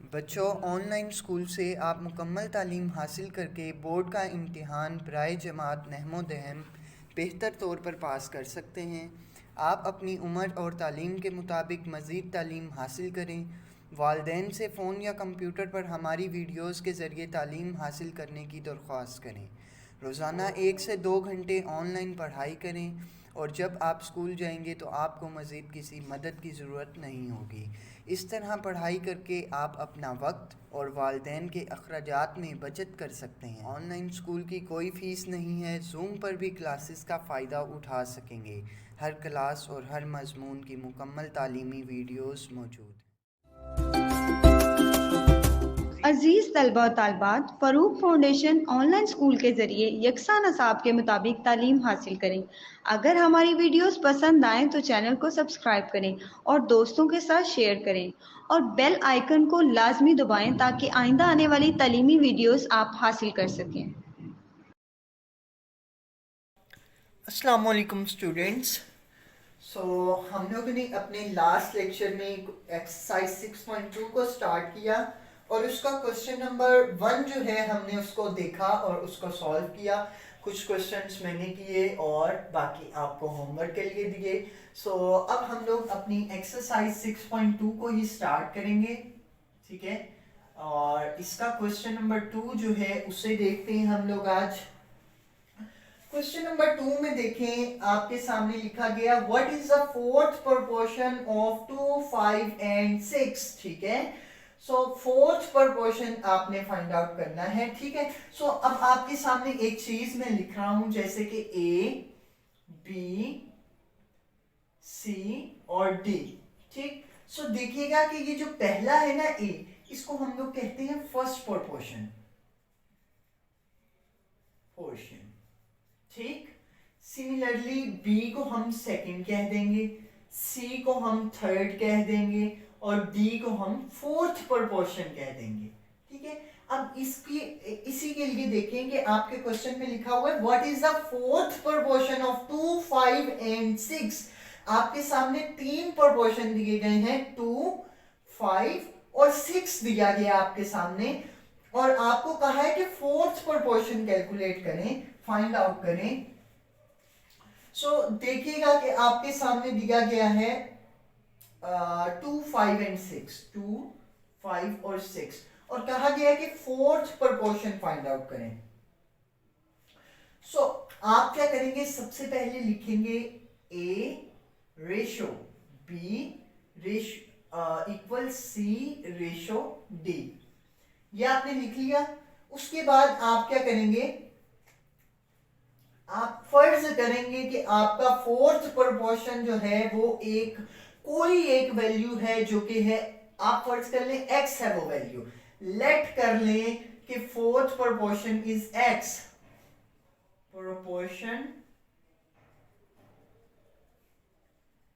बच्चों, online school से आप मुकम्मल तालीम हासिल करके बोर्ड का इम्तिहान बराए जमात नहमो दहम बेहतर तौर पर पास कर सकते हैं। आप अपनी उम्र और तालीम के मुताबिक मज़ीद तालीम हासिल करें। वालिदैन से फ़ोन या कंप्यूटर पर हमारी वीडियोज़ के ज़रिए तालीम हासिल करने की दरख्वास्त करें। रोज़ाना 1 से 2 घंटे ऑनलाइन पढ़ाई करें और जब आप स्कूल जाएंगे तो आपको मज़ीद किसी मदद की ज़रूरत नहीं होगी। इस तरह पढ़ाई करके आप अपना वक्त और वालिदैन के अखराजात में बचत कर सकते हैं। ऑनलाइन स्कूल की कोई फ़ीस नहीं है। जूम पर भी क्लासेस का फ़ायदा उठा सकेंगे। हर क्लास और हर मज़मून की मुकम्मल तालीमी वीडियोज़ मौजूद हैं। अजीज तलबा और तालबात, फ़रूक फाउंडेशन ऑनलाइन स्कूल के ज़रिए यकसा नसाब के मुताबिक तालीम हासिल करें। अगर हमारी वीडियोस पसंद आएँ तो चैनल को सब्सक्राइब करें और दोस्तों के साथ शेयर करें और बेल आइकन को लाजमी दबाएं ताकि आइंदा आने वाली तालीमी वीडियोस आप हासिल कर सकें। अस्सलाम वालेकुम स्टूडेंट्स। हम लोगों ने अपने लास्ट लेक्चर में एक्सरसाइज 6.2 को स्टार्ट किया और उसका क्वेश्चन नंबर 1 जो है हमने उसको देखा और उसको सॉल्व किया। कुछ क्वेश्चंस मैंने किए और बाकी आपको होमवर्क के लिए दिए। अब हम लोग अपनी एक्सरसाइज 6.2 को ही स्टार्ट करेंगे, ठीक है। और इसका क्वेश्चन नंबर 2 जो है उसे देखते हैं हम लोग आज। क्वेश्चन नंबर 2 में देखें, आपके सामने लिखा गया what is the fourth proportion of 2, 5 and 6, ठीक है। फोर्थ प्रोपोर्शन आपने फाइंड आउट करना है, ठीक है। अब आपके सामने एक चीज मैं लिख रहा हूं जैसे कि ए, बी, सी और डी, ठीक। देखिएगा कि ये जो पहला है ना ए, इसको हम लोग कहते हैं फर्स्ट प्रोपोर्शन, ठीक। सिमिलरली बी को हम सेकंड कह देंगे, सी को हम थर्ड कह देंगे और डी को हम फोर्थ प्रोपोर्शन कह देंगे, ठीक है। अब इसी के लिए देखें कि आपके क्वेश्चन में लिखा हुआ है what is the fourth proportion of 2, 5 and 6। आपके सामने 3 प्रोपोर्शन दिए गए हैं, 2, 5 और 6 दिया गया आपके सामने और आपको कहा है कि फोर्थ प्रोपोर्शन कैलकुलेट करें, फाइंड आउट करें। देखिएगा कि आपके सामने दिया गया है 2, 5 एंड 6, 2, 5 और 6 और कहा गया है कि फोर्थ प्रोपोर्शन फाइंड आउट करें। आप क्या करेंगे, सबसे पहले लिखेंगे A ratio B ratio equal C ratio D, ये आपने लिख लिया। उसके बाद आप क्या करेंगे, आप फर्ज करेंगे कि आपका फोर्थ प्रोपोर्शन जो है वो कोई एक वैल्यू है जो कि है, आप फर्ज कर लें x है वो वैल्यू, लेट कर लें कि fourth proportion is x, proportion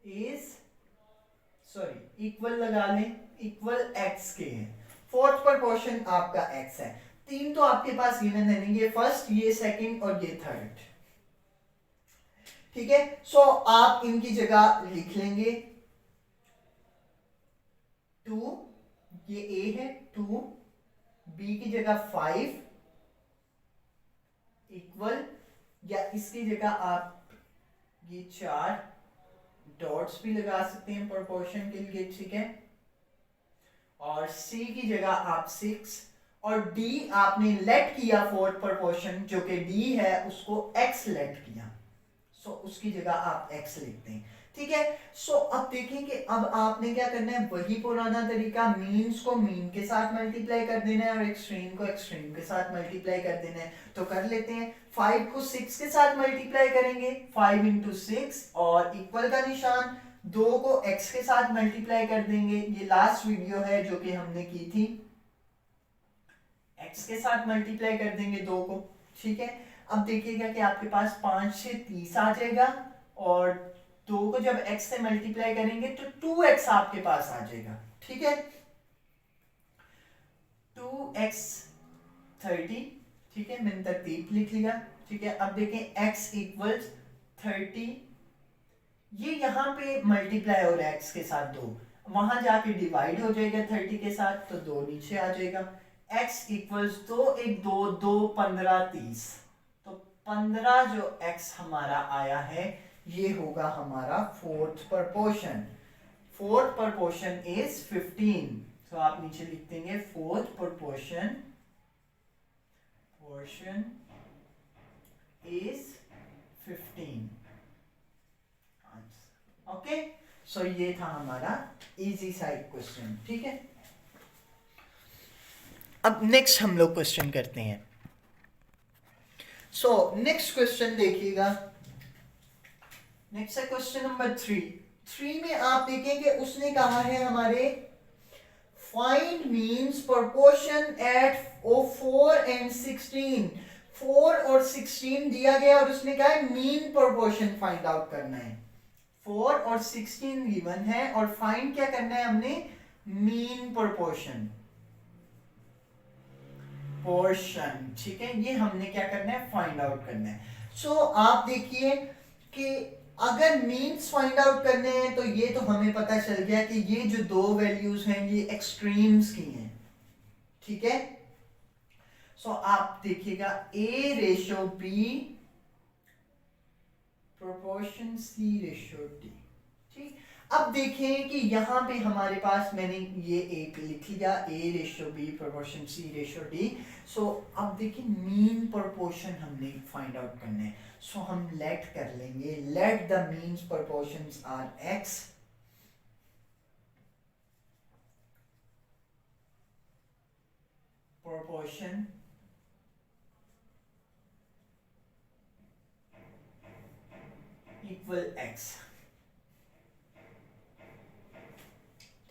is equal लगा लें, इक्वल x के है, फोर्थ प्रोपोर्शन आपका x है। 3 तो आपके पास गिवन है, ये फर्स्ट, ये सेकंड और ये थर्ड, ठीक है। आप इनकी जगह लिख लेंगे 2, ये ए है 2, बी की जगह 5 इक्वल, या इसकी जगह आप ये 4 डॉट्स भी लगा सकते हैं प्रोपोर्शन के लिए, ठीक है। और सी की जगह आप 6 और डी आपने लेट किया फोर्थ प्रोपोर्शन जो कि डी है उसको एक्स लेट किया, उसकी जगह आप x लिखते हैं, ठीक है। अब देखें कि अब आपने क्या करना है, वही पुराना तरीका, मीन्स को मीन के साथ मल्टीप्लाई कर देना है और एक्सट्रीम को एक्सट्रीम के साथ मल्टीप्लाई कर देना है। तो कर लेते हैं, 5 को 6 के साथ मल्टीप्लाई करेंगे, 5 इंटू 6 और इक्वल का निशान, 2 को x के साथ मल्टीप्लाई कर देंगे, ये लास्ट वीडियो है जो कि हमने की थी, x के साथ मल्टीप्लाई कर देंगे 2 को, ठीक है। अब देखिएगा कि आपके पास 5 से 30 आ जाएगा और 2 को जब x से मल्टीप्लाई करेंगे तो 2x आपके पास आ जाएगा, ठीक है। 2x 30, ठीक है, मैंने तरतीब लिख लिया, ठीक है। अब देखें x इक्वल्स 30, ये यहां पे मल्टीप्लाई हो रहा है x के साथ 2, वहां जाके डिवाइड हो जाएगा 30 के साथ, तो 2 नीचे आ जाएगा। x इक्वल्स 2 1 2 2 15 30, तो 15 जो x हमारा आया है ये होगा हमारा fourth proportion. Fourth proportion is 15, तो आप नीचे लिख देंगे फोर्थ प्रपोर्शन is 15। ओके, सो ये था हमारा इजी साइड क्वेश्चन। ठीक है, अब नेक्स्ट हम लोग क्वेश्चन करते हैं। सो नेक्स्ट क्वेश्चन देखिएगा, नेक्स्ट है क्वेश्चन नंबर 3 में आप देखेंगे उसने कहा है हमारे find means proportion at 4 and 16। 4 और 16 दिया गया और उसने कहा है मीन प्रोपोर्शन फाइंड आउट करना है। 4 और 16 गिवन है और फाइंड क्या करना है हमने, मीन प्रोपोर्शन पोर्शन। ठीक है, ये हमने क्या करना है, फाइंड आउट करना है। सो आप देखिए कि अगर मीन्स फाइंड आउट करने हैं तो ये तो हमें पता चल गया कि ये जो दो वैल्यूज हैं ये एक्सट्रीम्स की हैं। ठीक है, सो आप देखिएगा a ratio b proportion c ratio d। ठीक, अब देखें कि यहां पे हमारे पास मैंने ये एक लिख लिया a ratio b proportion c ratio d। So अब देखिए मीन प्रोपोर्शन हमने फाइंड आउट करना है। सो हम लेट कर लेंगे, let the means proportions are x proportion equal x।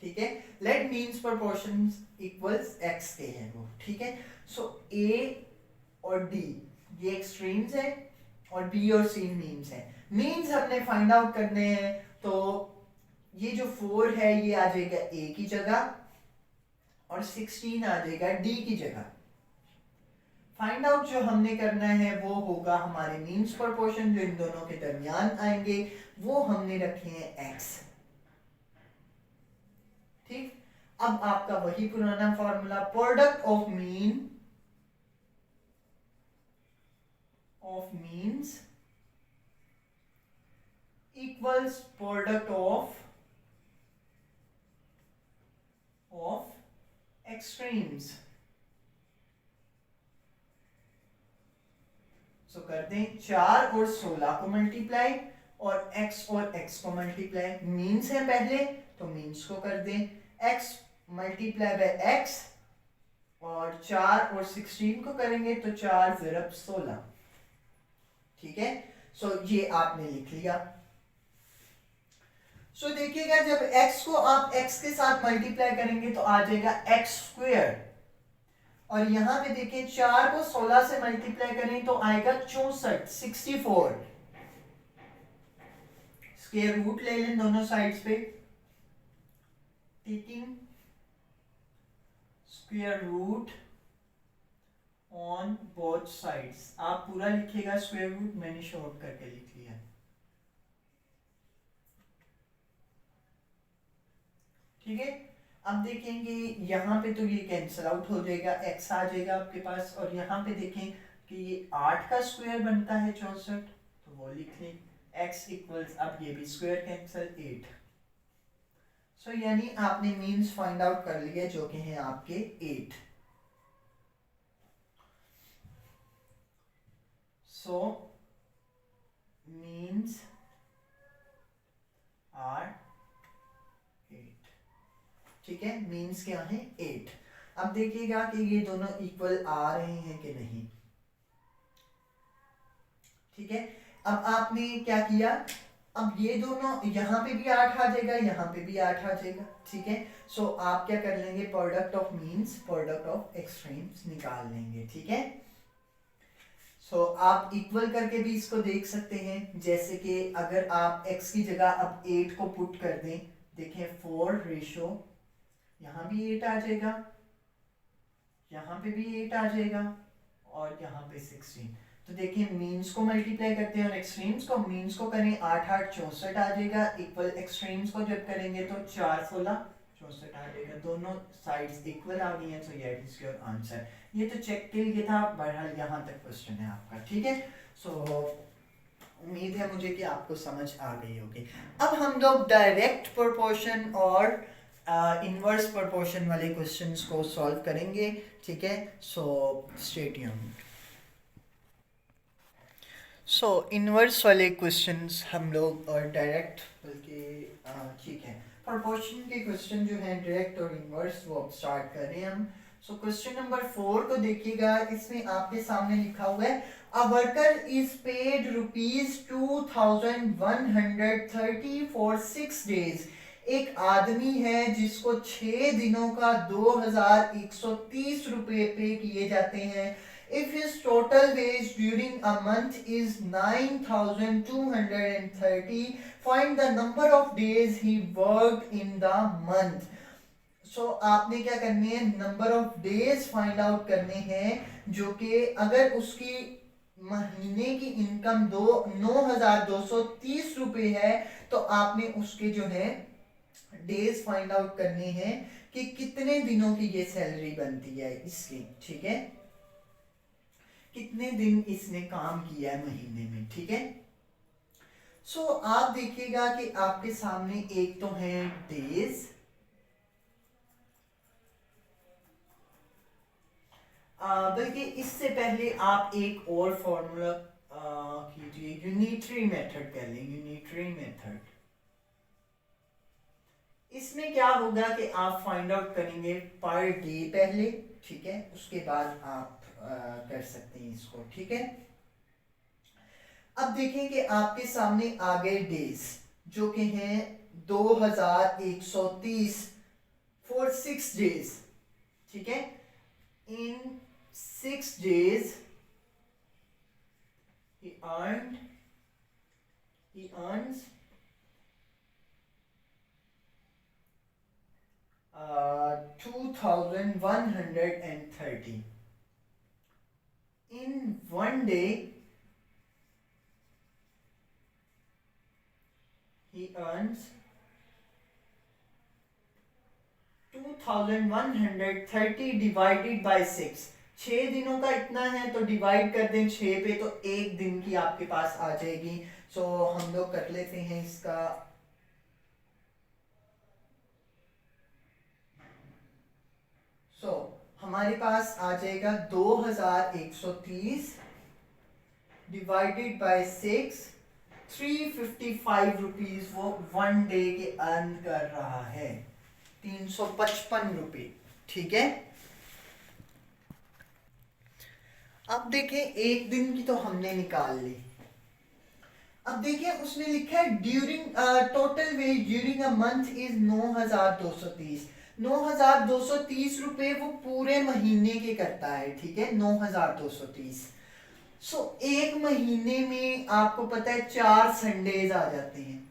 ठीक है, let means proportions equals x के हैं वो। ठीक है, सो a और d ये एक्सट्रीम्स है और b और c मीन्स है। मीन्स हमने फाइंड आउट करने हैं, तो ये जो 4 है ये आ जाएगा a की जगह और 16 आ जाएगा d की जगह। फाइंड आउट जो हमने करना है वो होगा हमारे मीन्स प्रोपोर्शन जो इन दोनों के दरमियान आएंगे, वो हमने रखे हैं x। ठीक, अब आपका वही पुराना formula, product of means equals product of extremes. So कर दें 4 और 16 को मल्टीप्लाई और x और x को मल्टीप्लाई। मीन्स है पहले तो मीन्स को कर दें, x मल्टीप्लाई बाय x और 4 और 16 को करेंगे तो 4 ज़रब 16। ठीक है, सो ये आपने लिख लिया। सो देखिएगा जब x को आप x के साथ मल्टीप्लाई करेंगे तो आ जाएगा x स्क्वायर, और यहां पे देखिए 4 को 16 से मल्टीप्लाई करें तो आएगा 64 64। स्क्वायर रूट ले लें दोनों साइड्स पे, taking square root on both sides. आप पूरा लिखिएगा स्क्वायर रूट, मैंने शॉर्ट करके लिख लिया। ठीक है, अब देखेंगे यहाँ पे तो ये कैंसिल आउट हो जाएगा, x आ जाएगा आपके पास, और यहाँ पे देखें कि ये 8 का स्क्वायर बनता है 64, तो वो लिख लें x इक्वल्स, अब ये भी स्क्वायर कैंसिल 8। सो यानी आपने मीन्स फाइंड आउट कर लिया जो कि हैं आपके 8। So means are 8। ठीक है, मीन्स क्या है 8। अब देखिएगा कि ये दोनों इक्वल आ रहे हैं कि नहीं। ठीक है, अब आपने क्या किया, अब ये दोनों यहाँ पे भी 8 आ जाएगा, यहाँ पे भी 8 आ जाएगा। ठीक है, सो आप क्या कर लेंगे, product of means product of extremes निकाल लेंगे। ठीक है, सो आप इक्वल करके भी इसको देख सकते हैं, जैसे कि अगर आप x की जगह अब 8 को पुट कर दें, देखें 4 रेशो, यहाँ भी 8 आ जाएगा, यहाँ पे भी 8 आ जाएगा और यहाँ पे 16, तो देखिए मीन्स को मल्टीप्लाई करते हैं और एक्सट्रीम्स को, मीन्स को करें 8 8 64 आ जाएगा, इक्वल एक्सट्रीम्स को जब करेंगे तो 4 16 64 आ जाएगा, दोनों साइड्स इक्वल आ गई हैं, so that is your answer. ये तो चेक के लिए था, बहरहाल यहाँ तक क्वेश्चन है आपका, ठीक है। सो उम्मीद है मुझे कि आपको समझ आ गई होगी। अब हम लोग डायरेक्ट प्रोपोर्शन और इनवर्स प्रोपोर्शन वाले क्वेश्चंस को सॉल्व करेंगे, ठीक है। So stay tuned. सो इनवर्स वाले क्वेश्चंस हम लोग, और डायरेक्ट बल्कि ठीक है, प्रोपोर्शन के क्वेश्चन जो हैं डायरेक्ट और इनवर्स वो अब स्टार्ट कर रहे हैं हम। सो क्वेश्चन नंबर 4 को देखिएगा, इसमें आपके सामने लिखा हुआ है a worker is paid ₹2130 for 6 days. एक आदमी है जिसको 6 दिनों का 2130 रुपए पे किए जाते हैं। If his total wage during a month is 9,230, find the number of days he worked in the month. So आपने क्या करने हैं, number of days find out करने हैं, जो कि अगर उसकी महीने की इनकम 9,230 रुपए है तो आपने उसके जो है डेज फाइंड आउट करने हैं कि कितने दिनों की ये सैलरी बनती है इसकी, ठीक है, कितने दिन इसने काम किया है महीने में, ठीक है। सो आप देखिएगा कि आपके सामने एक तो है डेज, बल्कि इससे पहले आप एक और फॉर्मूला कीजिए, यूनिटरी मेथड कर लें, यूनिटरी मेथड। इसमें क्या होगा कि आप फाइंड आउट करेंगे पर डे पहले, ठीक है, उसके बाद आप कर सकते हैं इसको, ठीक है। अब देखें कि आपके सामने आ गए डेज जो कि हैं 2130 फॉर 6 डेज, ठीक है। इन 6 days he earns 2130. In one day he earns 2130 divided by 6। 6 दिनों का इतना है तो डिवाइड कर दें 6 पे, तो एक दिन की आपके पास आ जाएगी। सो हम लोग कर लेते हैं इसका, हमारे पास आ जाएगा 2130 डिवाइडेड बाय 6, 355 रुपीज वो वन डे के अर्न कर रहा है, 355 रुपए, ठीक है। अब देखें एक दिन की तो हमने निकाल ली। अब देखिए उसने लिखा है during total wage during a month is 9,230। 9,230 रुपए वो पूरे महीने के करता है, ठीक है, 9,230। सो एक महीने में आपको पता है 4 संडेज आ जाते हैं,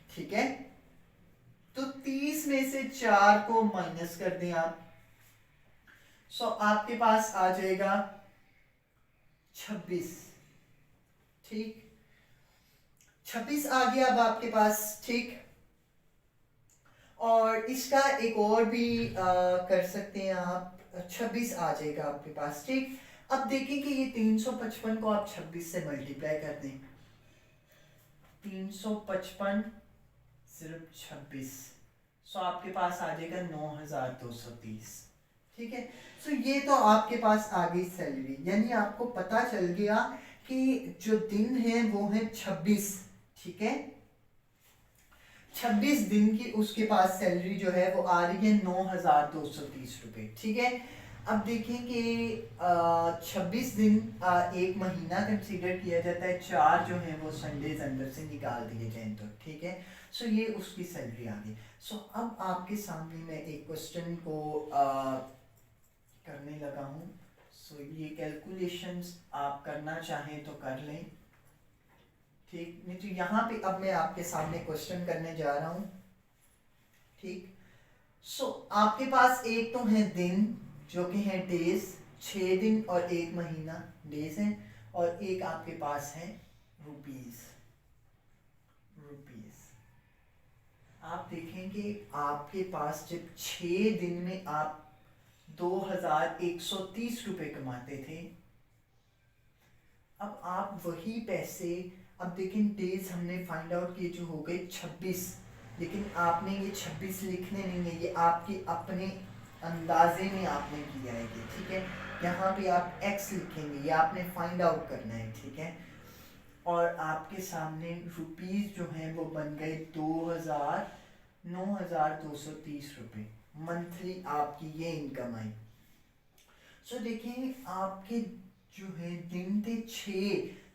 ठीक है। तो 30 में से 4 को माइनस कर दें आप, सो आपके पास आ जाएगा 26, ठीक, 26 आ गया अब आपके पास, ठीक। और इसका एक और भी कर सकते हैं आप, 26 आ जाएगा आपके पास, ठीक। अब देखें कि ये 355 को आप 26 से मल्टीप्लाई कर दें, 355 सिर्फ 26, सो आपके पास आ जाएगा 9,230, ठीक है। सो ये तो आपके पास आ गई सैलरी, यानी आपको पता चल गया कि जो दिन है वो है 26, ठीक है। 26 दिन की उसके पास सैलरी जो है वो आ रही है 9,230 रुपए, ठीक है। अब देखें कि 26 दिन एक महीना कंसीडर किया जाता है, 4 जो है वो संडेज अंदर से निकाल दिए जाएं तो, ठीक है। सो ये उसकी सैलरी आ गई। सो अब आपके सामने मैं एक क्वेश्चन को करने लगा हूँ। सो ये कैलकुलेशंस आप करना चाहें तो कर लें, ठीक। नहीं तो यहाँ पे अब मैं आपके सामने क्वेश्चन करने जा रहा हूँ, ठीक। सो आपके पास एक तो है दिन जो कि है डेज, 6 दिन और 1 महीना डेज है, और एक आपके पास है रुपीस। आप देखेंगे आपके पास जब 6 दिन में आप 2130 रुपए कमाते थे, अब आप वही पैसे, अब देखें डेज हमने फाइंड आउट किए जो हो गए 26, लेकिन आपने ये 26 लिखने नहीं है, ये आपके अपने अंदाजे में आपने किया है ये, ठीक है। यहाँ पे आप x लिखेंगे, ये आपने फाइंड आउट करना है, ठीक है। और आपके सामने रुपीस जो हैं वो बन गए 9,230 रुपये मंथली आपकी ये इनकम आई। सो देखें आपके जो है दिन थे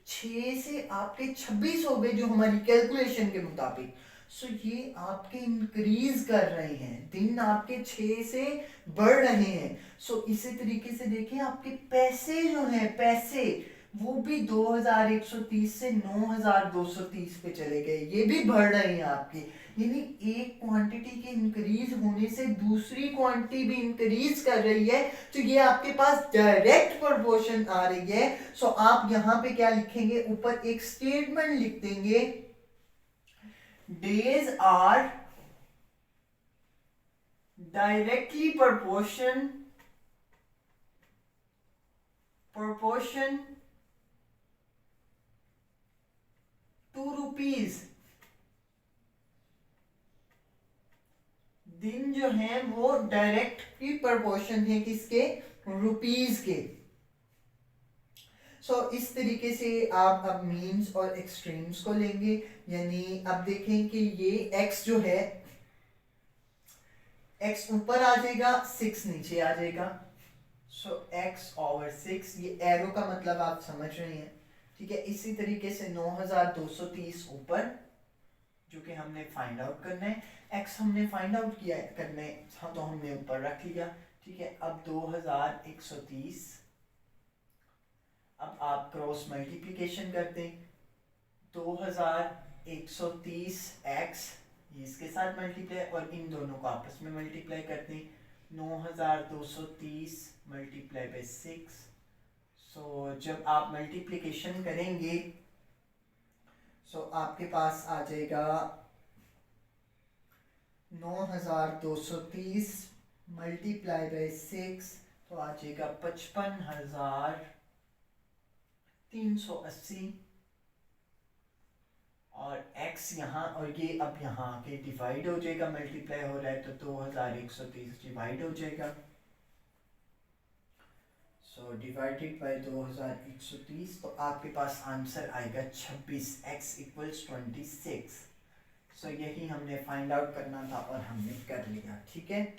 6 से आपके 26 हो गए जो हमारी कैलकुलेशन के मुताबिक। सो ये आपके इंक्रीज कर रहे हैं, दिन आपके 6 से बढ़ रहे हैं। सो इसी तरीके से देखें आपके पैसे जो हैं, पैसे वो भी 2130 से 9230 पे चले गए, ये भी बढ़ रहे हैं आपके। यानी एक क्वांटिटी के इंक्रीज होने से दूसरी क्वांटिटी भी इंक्रीज कर रही है, तो ये आपके पास डायरेक्ट प्रोपोर्शन आ रही है। सो आप यहां पे क्या लिखेंगे, ऊपर एक स्टेटमेंट लिख देंगे, days are directly proportion to rupees. दिन जो है वो डायरेक्टली प्रोपोर्शन है किसके, रुपीज के। सो इस तरीके से आप अब मीन्स और एक्सट्रीम्स को लेंगे। यानी अब देखें कि ये x जो है, x ऊपर आ जाएगा, 6 नीचे आ जाएगा। सो x ओवर 6, ये एरो का मतलब आप समझ रहे हैं, ठीक है। इसी तरीके से 9,230 ऊपर, जो कि हमने फाइंड आउट करना है, x हमने फाइंड आउट किया करना है, हाँ तो हमने ऊपर रख लिया, ठीक है। अब 2130, अब आप क्रॉस मल्टीप्लिकेशन करते हैं, 2130 x इसके साथ मल्टीप्लाई और इन दोनों को आपस में मल्टीप्लाई करते हैं, 9,230 मल्टीप्लाई बाई 6। सो जब आप मल्टीप्लिकेशन करेंगे सो आपके पास आ जाएगा 9,230 मल्टीप्लाई बाई 6, तो आ जाएगा 55,380। और x यहाँ और ये अब यहाँ के डिवाइड हो जाएगा, मल्टीप्लाई हो रहा है तो 2130 डिवाइड हो जाएगा। सो डिवाइडेड बाय 2130, तो आपके पास आंसर आएगा 26, x इक्वल्स 26। सो यही हमने फाइंड आउट करना था और हमने कर लिया, ठीक है।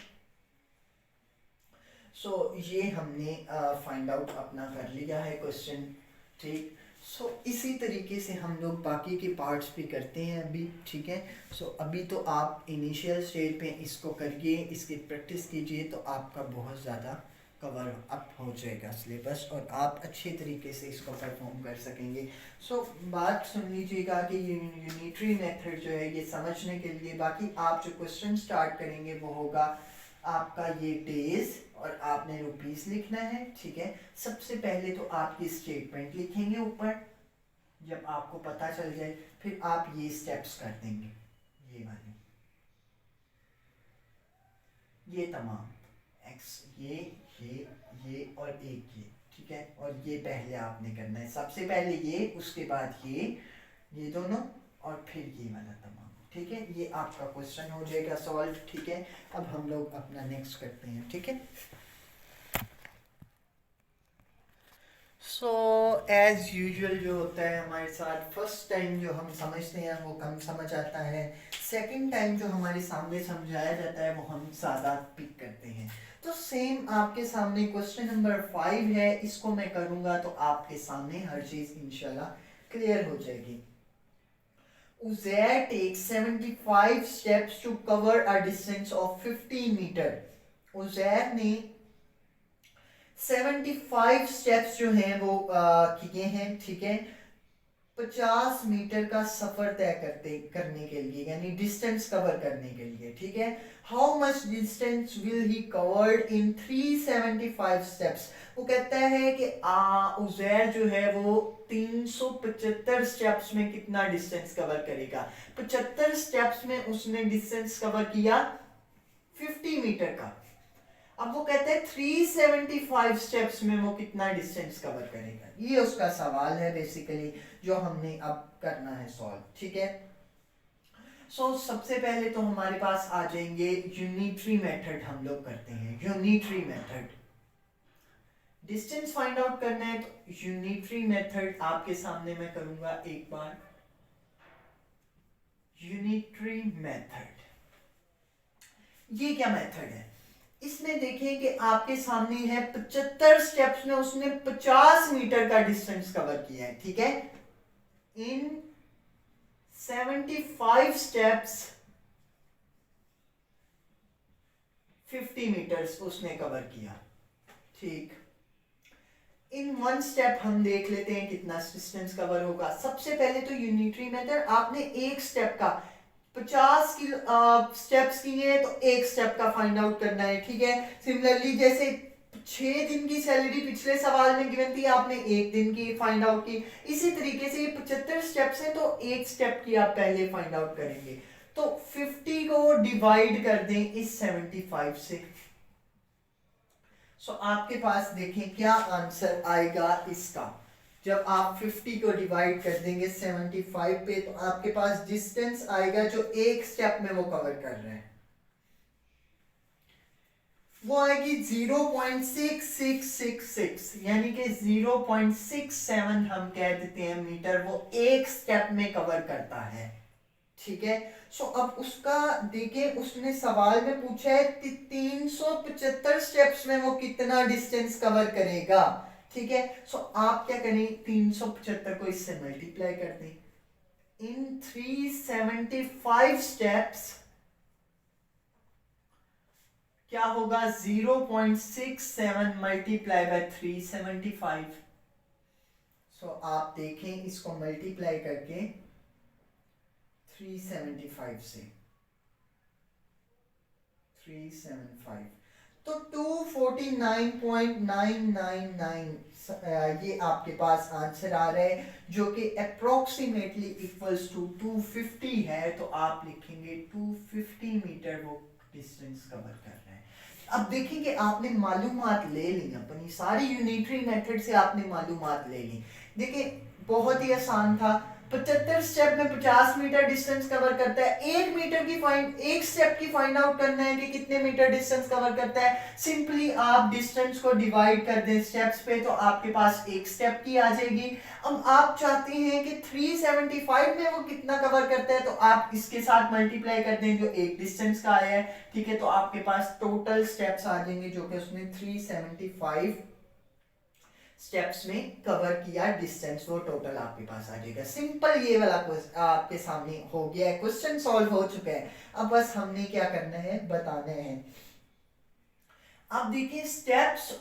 सो ये हमने फाइंड आउट अपना कर लिया है क्वेश्चन, ठीक। सो इसी तरीके से हम लोग बाकी के पार्ट्स भी करते हैं अभी, ठीक है। सो अभी तो आप इनिशियल स्टेज पे इसको करिए, इसकी प्रैक्टिस कीजिए, तो आपका बहुत ज़्यादा कवर अप हो जाएगा सिलेबस और आप अच्छे तरीके से इसको परफॉर्म कर सकेंगे। सो बात सुन लीजिएगा कि ये यूनिटरी मेथड जो है ये समझने के लिए, बाकी आप जो क्वेश्चन स्टार्ट करेंगे वो होगा आपका ये डेज और आपने रुपीस लिखना है, ठीक है। सबसे पहले तो आपकी स्टेटमेंट लिखेंगे ऊपर, जब आपको पता चल जाए फिर आप ये स्टेप्स कर देंगे, ये वाले, ये तमाम x, ये और एक ये, ठीक है। और ये पहले आपने करना है, सबसे पहले ये, उसके बाद ये दोनों और फिर ये वाला तमाम, ठीक है। ये आपका क्वेश्चन हो जाएगा सॉल्व, ठीक है। अब हम लोग अपना नेक्स्ट करते हैं, ठीक है। सो एज यूजुअल जो होता है हमारे साथ, फर्स्ट टाइम जो हम समझते हैं वो कम समझ आता है, सेकंड टाइम जो हमारे सामने समझाया जाता है वो हम ज़्यादा पिक करते हैं। तो सेम आपके सामने क्वेश्चन नंबर 5 है, इसको मैं करूँगा तो आपके सामने हर चीज़ इंशाल्लाह क्लियर हो जाएगी। Uzair takes 75 steps to cover a distance of 50 meter. Uzair ने 75 स्टेप्स जो हैं वो किए हैं, ठीक है। 50 मीटर का सफर तय करने के लिए, यानी डिस्टेंस कवर करने के लिए, ठीक है। How much distance will he covered in 375 steps. वो कहता है कि उजैर जो है वो 375 स्टेप्स में कितना डिस्टेंस कवर करेगा। 75 स्टेप्स में उसने डिस्टेंस कवर किया 50 मीटर का। अब वो कहते हैं 375 स्टेप्स में वो कितना डिस्टेंस कवर करेगा। ये उसका सवाल है बेसिकली, जो हमने अब करना है सॉल्व, ठीक है। सबसे पहले तो हमारे पास आ जाएंगे यूनिटरी मेथड, हम लोग करते हैं unitary method. Distance find out करना है तो यूनिटरी मेथड आपके सामने मैं करूंगा एक बार। यूनिटरी मेथड, ये क्या मेथड है? इसमें देखें कि आपके सामने है 75 स्टेप्स में उसने 50 मीटर का डिस्टेंस कवर किया है, ठीक है। इन 75 स्टेप्स 50 मीटर्स उसने कवर किया, ठीक। इन वन स्टेप हम देख लेते हैं कितना डिस्टेंस कवर होगा। सबसे पहले तो यूनिटरी मेथड, आपने एक स्टेप का 50 स्टेप्स किए तो एक स्टेप का फाइंड आउट करना है, ठीक है। सिमिलरली जैसे 6 दिन की सैलरी पिछले सवाल में गिवन थी, आपने एक दिन की फाइंड आउट की। इसी तरीके से 75 स्टेप्स हैं तो एक स्टेप की आप पहले फाइंड आउट करेंगे। तो 50 को डिवाइड कर दें इस 75 से। आपके पास देखें क्या आंसर आएगा इसका। जब आप 50 को डिवाइड कर देंगे 75 पे तो आपके पास डिस्टेंस आएगा जो एक स्टेप में वो कवर कर रहे हैं, वो आएगी 0.6666, यानी कि 0.67 हम कह देते हैं मीटर, वो एक स्टेप में कवर करता है, ठीक है। अब उसका देखें, उसने सवाल में पूछा है 375 स्टेप्स में वो कितना डिस्टेंस कवर करेगा, ठीक है। आप क्या करें, 375 को इससे मल्टीप्लाई कर दें। इन 375 स्टेप्स क्या होगा, 0.67 मल्टीप्लाई बाय 375। आप देखें इसको मल्टीप्लाई करके 375 से 375 तो 249.999 ये आपके पास आंसर आ रहा है, जो कि अप्रोक्सीमेटली इक्वल्स टू 250 है। तो आप लिखेंगे 250 मीटर वो डिस्टेंस कवर कर रहे हैं। अब देखिए आपने मालूमात ले ली, अपनी सारी यूनिटरी मेथड से आपने मालूमात ले ली। देखिए बहुत ही आसान था, 75 स्टेप में 50 मीटर डिस्टेंस कवर करता है। एक स्टेप की फाइंड आउट करना है कि कितने मीटर डिस्टेंस कवर करता है। सिंपली आप डिस्टेंस को डिवाइड कर दें स्टेप्स पे तो आपके पास एक स्टेप की आ जाएगी। अब आप चाहते हैं कि 375 में वो कितना कवर करता है तो आप इसके साथ मल्टीप्लाई कर दें जो एक डिस्टेंस का आया है, ठीक है। तो आपके पास टोटल स्टेप्स आ जाएंगे जो कि उसने 375 स्टेप्स में कवर किया डिस्टेंस, वो टोटल आपके पास आ जाएगा। सिंपल ये वाला आपके सामने हो गया है, क्वेश्चन सॉल्व हो चुका है। अब बस हमने क्या करना है, बताना है। अब देखिए स्टेप्स,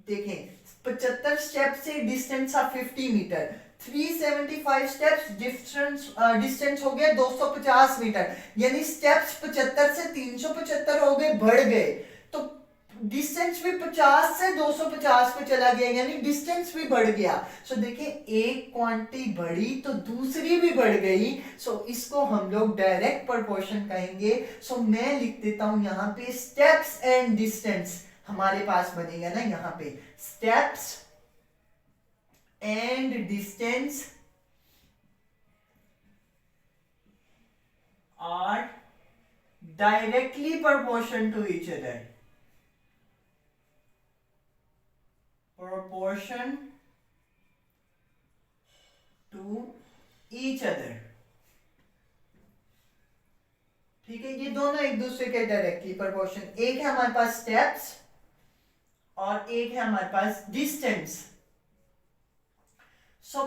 देखें 75 स्टेप से डिस्टेंस था 50 मीटर, 375 स्टेप्स डिस्टेंस हो गया 250 मीटर, यानी स्टेप्स 75 से 375 हो गए, बढ़ गए। तो डिस्टेंस भी 50 से 250 पे चला गया, यानी डिस्टेंस भी बढ़ गया। देखिए एक क्वांटिटी बढ़ी तो दूसरी भी बढ़ गई। इसको हम लोग डायरेक्ट प्रोपोर्शन कहेंगे। मैं लिख देता हूं यहां पे स्टेप्स एंड डिस्टेंस, हमारे पास बनेगा ना यहां पे steps and distance are directly proportion to each other, proportion to each other, ठीक है। ये दोनों एक दूसरे के डायरेक्टली प्रोपोर्शन, एक है हमारे पास स्टेप्स और एक है हमारे पास डिस्टेंस।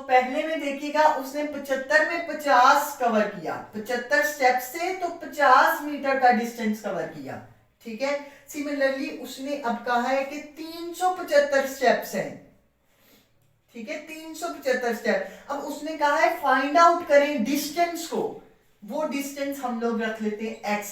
पहले में देखिएगा उसने 75 में 50 कवर किया, 75 स्टेप से तो 50 मीटर का डिस्टेंस कवर किया, ठीक है। सिमिलरली उसने अब कहा है कि 375 स्टेप्स हैं ठीक है, 375 स्टेप। अब उसने कहा है फाइंड आउट करें डिस्टेंस को, वो डिस्टेंस हम लोग रख लेते हैं x।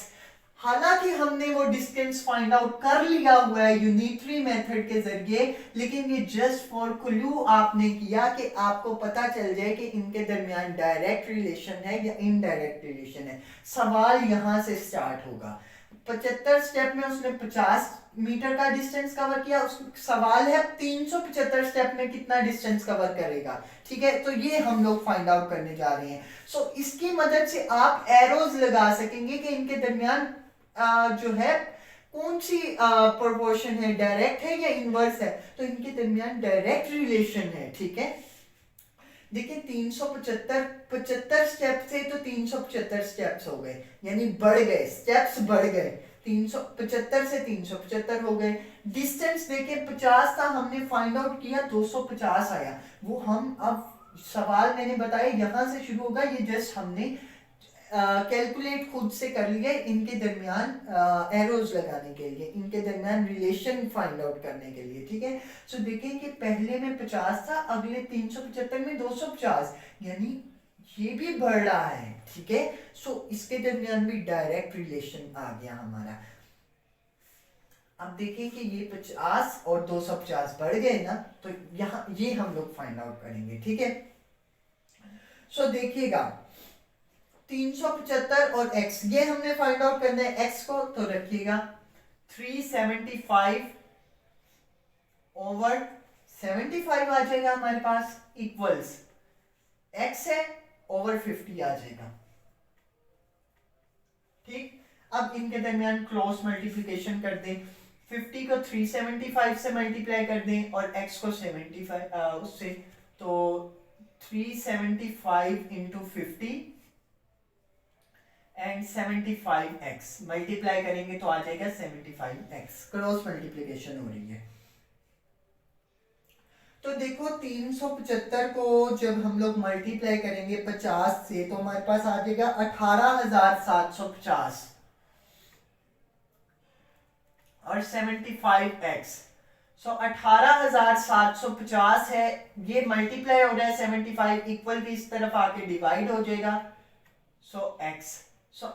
हालांकि हमने वो डिस्टेंस फाइंड आउट कर लिया हुआ है यूनिटरी मेथड के जरिए, लेकिन ये जस्ट फॉर क्लू आपने किया कि आपको पता चल जाए कि इनके दरमियान डायरेक्ट रिलेशन है या इनडायरेक्ट रिलेशन है। सवाल यहां से स्टार्ट होगा। 75 स्टेप में उसने 50 मीटर का डिस्टेंस कवर किया, उस सवाल है 375 स्टेप में कितना डिस्टेंस कवर करेगा। ठीक है, तो ये हम लोग फाइंड आउट करने जा रहे हैं। सो इसकी मदद से आप एरोज लगा सकेंगे कि इनके दरमियान जो है कौन सी प्रोपोर्शन है, डायरेक्ट है या इनवर्स है। तो इनके दरमियान डायरेक्ट रिलेशन है। ठीक है, देखिए 375 स्टेप थे तो 375 स्टेप्स हो गए, यानी बढ़ गए, स्टेप्स बढ़ गए। 375 से 375 हो गए। डिस्टेंस देखिए 50 था, हमने फाइंड आउट किया 250 आया। वो हम अब सवाल मैंने बताया यहां से शुरू होगा, ये जस्ट हमने कैलकुलेट खुद से कर लिया इनके दरमियान एरोज लगाने के लिए, इनके दरमियान रिलेशन फाइंड आउट करने के लिए। ठीक है, सो देखें कि पहले में 50 था, अगले 375 में 250, यानी ये भी बढ़ रहा है। ठीक है, सो इसके दरमियान भी डायरेक्ट रिलेशन आ गया हमारा। अब देखें कि ये 50 और 250 बढ़ गए ना, तो यहाँ ये हम लोग फाइंड आउट करेंगे। ठीक है, सो देखिएगा 375 और x, ये हमने फाइंड आउट करना है x को, तो रखिएगा 375 ओवर 75 आ जाएगा हमारे पास, इक्वल्स x है ओवर 50 आ जाएगा। ठीक, अब इनके दरमियान क्रॉस मल्टीप्लिकेशन कर दें, 50 को 375 से मल्टीप्लाई कर दें और x को 75 उससे, तो 375 इंटू 50 एंड 75x मल्टीप्लाई करेंगे तो आ जाएगा 75x। क्रॉस मल्टीप्लिकेशन हो रही है। तो देखो 375 को जब हम लोग मल्टीप्लाई करेंगे 50 से, तो हमारे पास आ जाएगा 18,750 और 75x। सो 18,750 है, ये मल्टीप्लाई हो रहा है 75, इक्वल भी इस तरफ आके डिवाइड हो जाएगा। सो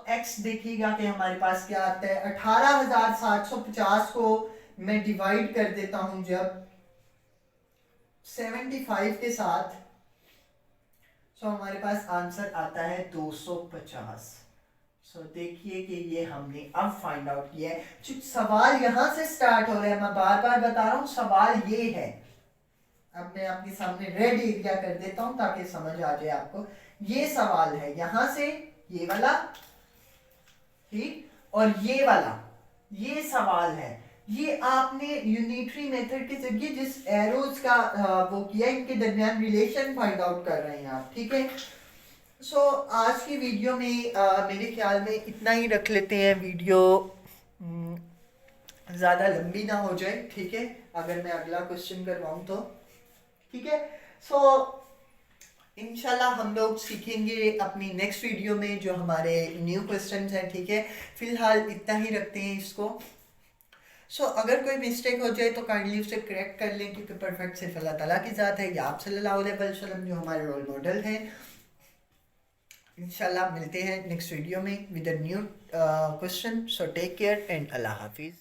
x देखिएगा कि हमारे पास क्या आता है। 18,750 को मैं डिवाइड कर देता हूं जब 75 के साथ, सो हमारे पास आंसर आता है 250। सो देखिए कि ये हमने अब फाइंड आउट किया है। सवाल यहां से स्टार्ट हो रहा है, मैं बार बार बता रहा हूं सवाल ये है। अब मैं आपके सामने रेड एरिया कर देता हूं ताकि समझ आ जाए आपको। ये सवाल है यहां से, ये वाला, ठीक, और ये वाला, ये सवाल है। ये आपने यूनिटरी मेथड के जरिए जिस एरोज का वो किया, इनके दरमियान रिलेशन फाइंड आउट कर रहे हैं आप। ठीक है, सो आज की वीडियो में मेरे ख्याल में इतना ही रख लेते हैं। वीडियो ज़्यादा लंबी ना हो जाए। ठीक है, अगर मैं अगला क्वेश्चन करवाऊँ तो। ठीक है, सो इंशाल्लाह हम लोग सीखेंगे अपनी नेक्स्ट वीडियो में जो हमारे न्यू क्वेश्चंस हैं। ठीक है, फिलहाल इतना ही रखते हैं इसको। सो अगर कोई मिस्टेक हो जाए तो काइंडली उसे करेक्ट कर लें, क्योंकि परफेक्ट सिर्फ अल्लाह ताला की ज़ात है, या आप सल्लल्लाहु अलैहि वसल्लम जो हमारे रोल मॉडल हैं। इंशाल्लाह मिलते हैं नेक्स्ट वीडियो में with a new question. So take care and अल्लाह हाफिज़।